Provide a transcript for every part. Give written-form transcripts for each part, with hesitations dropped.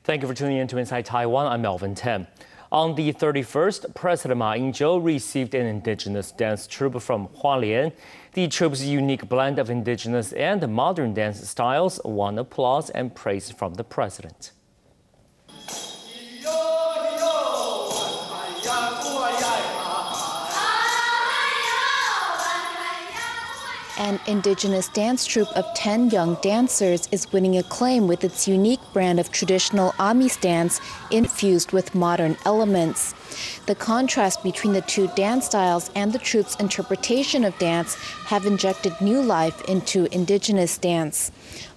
Thank you for tuning in to Inside Taiwan. I'm Melvin Tem. On the 31st, President Ma Ying-jeou received an indigenous dance troupe from Hualien. The troupe's unique blend of indigenous and modern dance styles won applause and praise from the president. An indigenous dance troupe of 10 young dancers is winning acclaim with its unique brand of traditional Amis dance infused with modern elements. The contrast between the two dance styles and the troupe's interpretation of dance have injected new life into indigenous dance.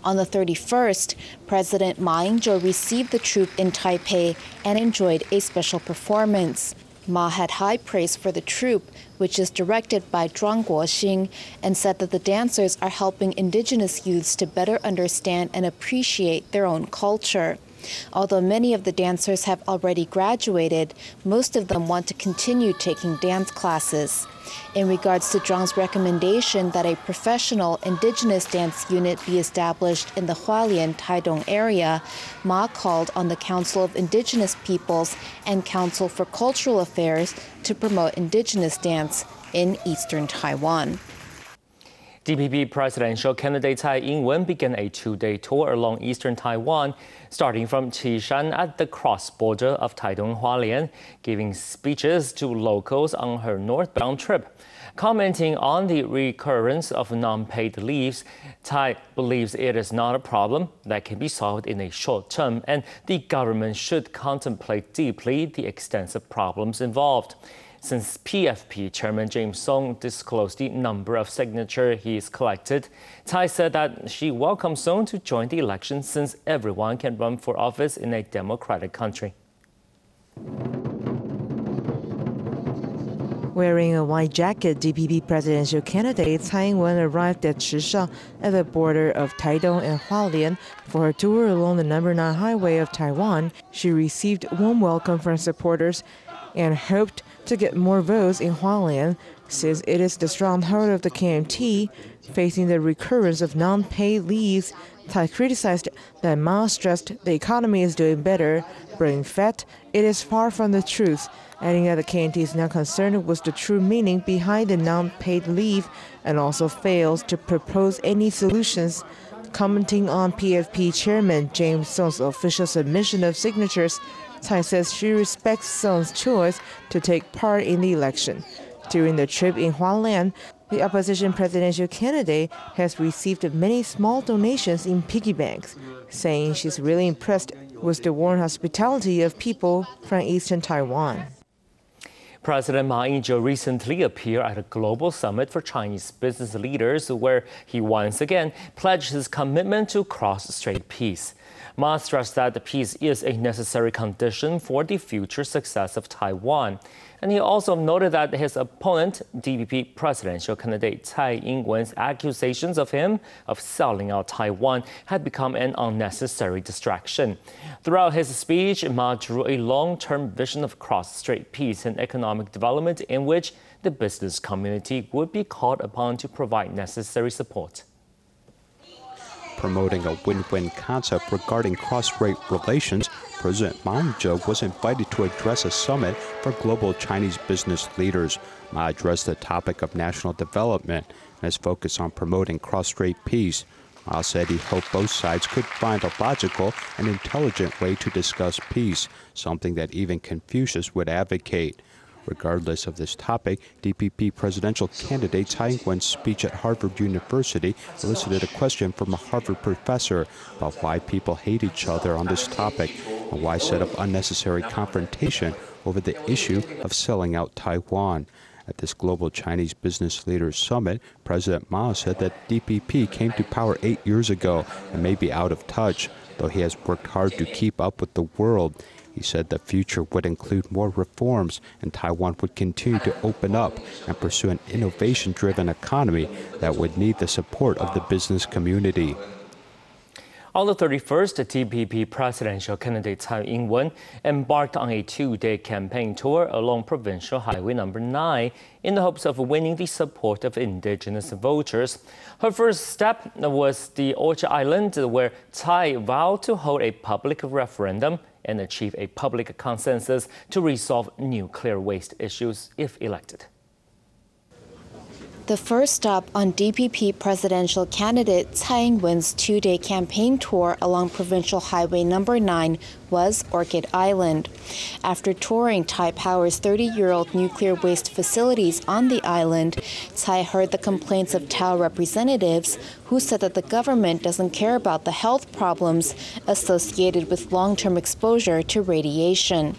On the 31st, President Ma Ying-jeou received the troupe in Taipei and enjoyed a special performance. Ma had high praise for the troupe, which is directed by Zhuang Guoxing, and said that the dancers are helping indigenous youths to better understand and appreciate their own culture. Although many of the dancers have already graduated, most of them want to continue taking dance classes. In regards to Zhuang's recommendation that a professional indigenous dance unit be established in the Hualien Taidong area, Ma called on the Council of Indigenous Peoples and Council for Cultural Affairs to promote indigenous dance in eastern Taiwan. DPP presidential candidate Tsai Ing-wen began a two-day tour along eastern Taiwan, starting from Qishan at the cross-border of Taidong Hualien, giving speeches to locals on her northbound trip. Commenting on the recurrence of non-paid leaves, Tsai believes it is not a problem that can be solved in a short term, and the government should contemplate deeply the extensive problems involved. Since PFP Chairman James Song disclosed the number of signatures he's collected, Tsai said that she welcomes Song to join the election since everyone can run for office in a democratic country. Wearing a white jacket, DPP presidential candidate Tsai Ing-wen arrived at Chisha at the border of Taidong and Hualien for her tour along the No. 9 highway of Taiwan. She received warm welcome from supporters and hoped to get more votes in Hualien, since it is the stronghold of the KMT. Facing the recurrence of non-paid leaves, Tsai criticized that Ma stressed the economy is doing better, but in fact, it is far from the truth, adding that the KMT is not concerned with the true meaning behind the non-paid leave and also fails to propose any solutions. Commenting on PFP Chairman James Song's official submission of signatures, Tsai says she respects Song's choice to take part in the election. During the trip in Hualien, the opposition presidential candidate has received many small donations in piggy banks, saying she's really impressed with the warm hospitality of people from eastern Taiwan. President Ma Ying-jeou recently appeared at a global summit for Chinese business leaders, where he once again pledged his commitment to cross-strait peace. Ma stressed that the peace is a necessary condition for the future success of Taiwan. And he also noted that his opponent, DPP presidential candidate Tsai Ing-wen's accusations of him of selling out Taiwan had become an unnecessary distraction. Throughout his speech, Ma drew a long-term vision of cross-strait peace and economic development in which the business community would be called upon to provide necessary support. Promoting a win-win concept regarding cross-strait relations, President Ma Ying-jeou was invited to address a summit for global Chinese business leaders. Ma addressed the topic of national development and his focus on promoting cross-strait peace. Ma said he hoped both sides could find a logical and intelligent way to discuss peace, something that even Confucius would advocate. Regardless of this topic, DPP presidential candidate Tsai Ing-wen's speech at Harvard University elicited a question from a Harvard professor about why people hate each other on this topic and why set up unnecessary confrontation over the issue of selling out Taiwan. At this global Chinese business leaders summit, President Ma said that DPP came to power 8 years ago and may be out of touch, though he has worked hard to keep up with the world. He said the future would include more reforms and Taiwan would continue to open up and pursue an innovation-driven economy that would need the support of the business community. On the 31st, DPP presidential candidate Tsai Ing-wen embarked on a two-day campaign tour along Provincial Highway No. 9 in the hopes of winning the support of indigenous voters. Her first step was the Orchard Island, where Tsai vowed to hold a public referendum and achieve a public consensus to resolve nuclear waste issues if elected. The first stop on DPP presidential candidate Tsai Ing-wen's two-day campaign tour along Provincial Highway No. 9 was Orchid Island. After touring Thai Power's 30-year-old nuclear waste facilities on the island, Tsai heard the complaints of Tao representatives who said that the government doesn't care about the health problems associated with long-term exposure to radiation.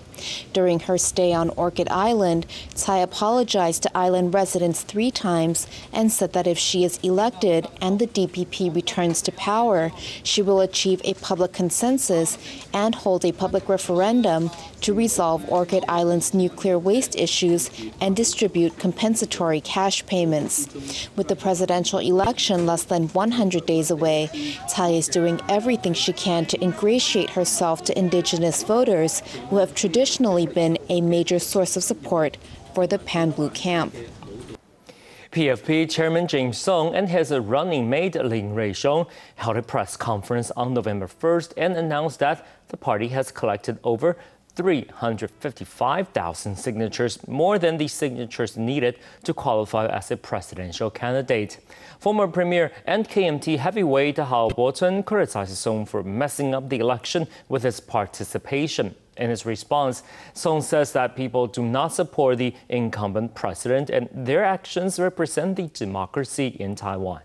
During her stay on Orchid Island, Tsai apologized to island residents 3 times and said that if she is elected and the DPP returns to power, she will achieve a public consensus and hold a public referendum to resolve Orchid Island's nuclear waste issues and distribute compensatory cash payments. With the presidential election less than 100 days away, Tsai is doing everything she can to ingratiate herself to indigenous voters who have traditionally been a major source of support for the Pan-Blue camp. PFP Chairman James Song and his running mate Lin Rui-xiong held a press conference on November 1st and announced that the party has collected over 355,000 signatures, more than the signatures needed to qualify as a presidential candidate. Former Premier and KMT heavyweight Hao Bo-chun criticized Song for messing up the election with his participation. In his response, Song says that people do not support the incumbent president and their actions represent the democracy in Taiwan.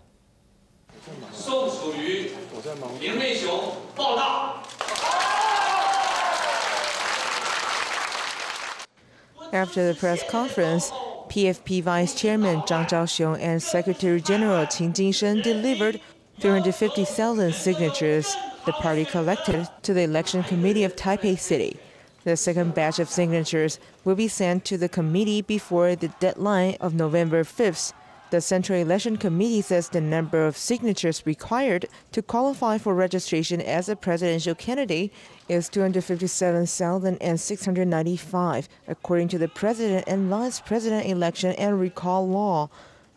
After the press conference, PFP Vice Chairman Zhang Zhaoxiong and Secretary General Qin Jingshen delivered 350,000 signatures the party collected to the Election Committee of Taipei City. The second batch of signatures will be sent to the committee before the deadline of November 5th. The Central Election Committee says the number of signatures required to qualify for registration as a presidential candidate is 257,695, according to the President and Vice President election and recall law.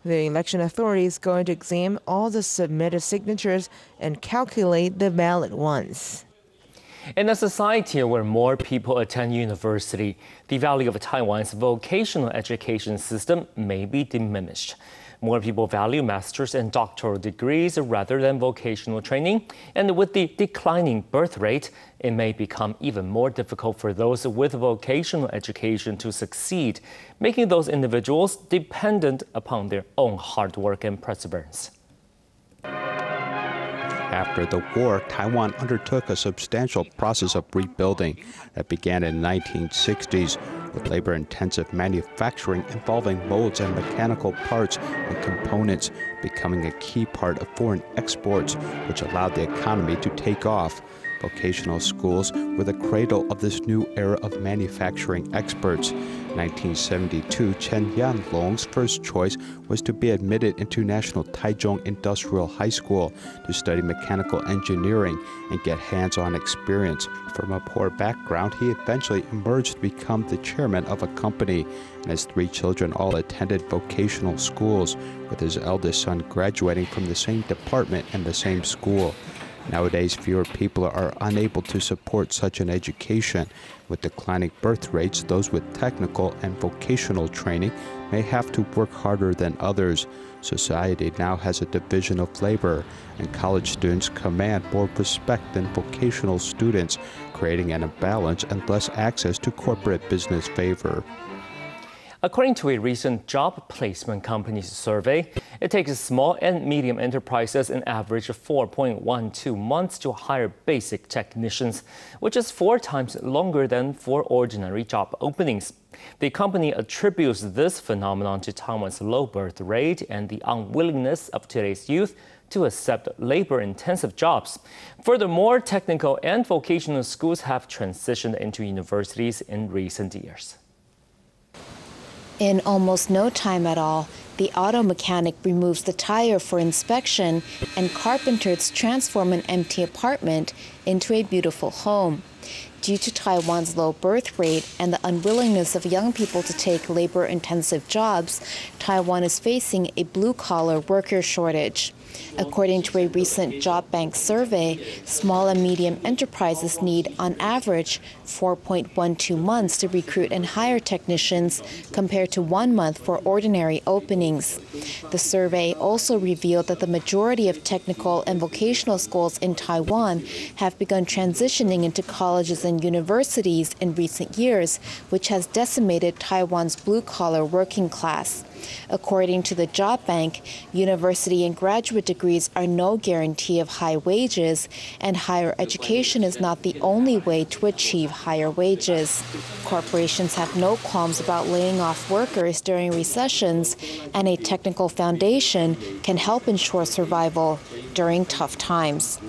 The election authority is going to examine all the submitted signatures and calculate the valid ones. In a society where more people attend university, the value of Taiwan's vocational education system may be diminished. More people value master's and doctoral degrees rather than vocational training, and with the declining birth rate, it may become even more difficult for those with vocational education to succeed, making those individuals dependent upon their own hard work and perseverance. After the war, Taiwan undertook a substantial process of rebuilding that began in the 1960s, with labor-intensive manufacturing involving molds and mechanical parts and components becoming a key part of foreign exports, which allowed the economy to take off. Vocational schools were the cradle of this new era of manufacturing experts. In 1972, Chen Yanlong's first choice was to be admitted into National Taichung Industrial High School to study mechanical engineering and get hands-on experience. From a poor background, he eventually emerged to become the chairman of a company, and his 3 children all attended vocational schools, with his eldest son graduating from the same department and the same school. Nowadays, fewer people are unable to support such an education. With declining birth rates, those with technical and vocational training may have to work harder than others. Society now has a division of labor, and college students command more respect than vocational students, creating an imbalance and less access to corporate business favor. According to a recent job placement company's survey, it takes small and medium enterprises an average of 4.12 months to hire basic technicians, which is 4 times longer than for ordinary job openings. The company attributes this phenomenon to Taiwan's low birth rate and the unwillingness of today's youth to accept labor-intensive jobs. Furthermore, technical and vocational schools have transitioned into universities in recent years. In almost no time at all, the auto mechanic removes the tire for inspection, and carpenters transform an empty apartment into a beautiful home. Due to Taiwan's low birth rate and the unwillingness of young people to take labor-intensive jobs, Taiwan is facing a blue-collar worker shortage. According to a recent job bank survey, small and medium enterprises need, on average, 4.12 months to recruit and hire technicians compared to 1 month for ordinary openings. The survey also revealed that the majority of technical and vocational schools in Taiwan have begun transitioning into colleges and universities in recent years, which has decimated Taiwan's blue-collar working class. According to the job bank, university and graduate degrees are no guarantee of high wages, and higher education is not the only way to achieve higher wages. Corporations have no qualms about laying off workers during recessions, and a technical foundation can help ensure survival during tough times.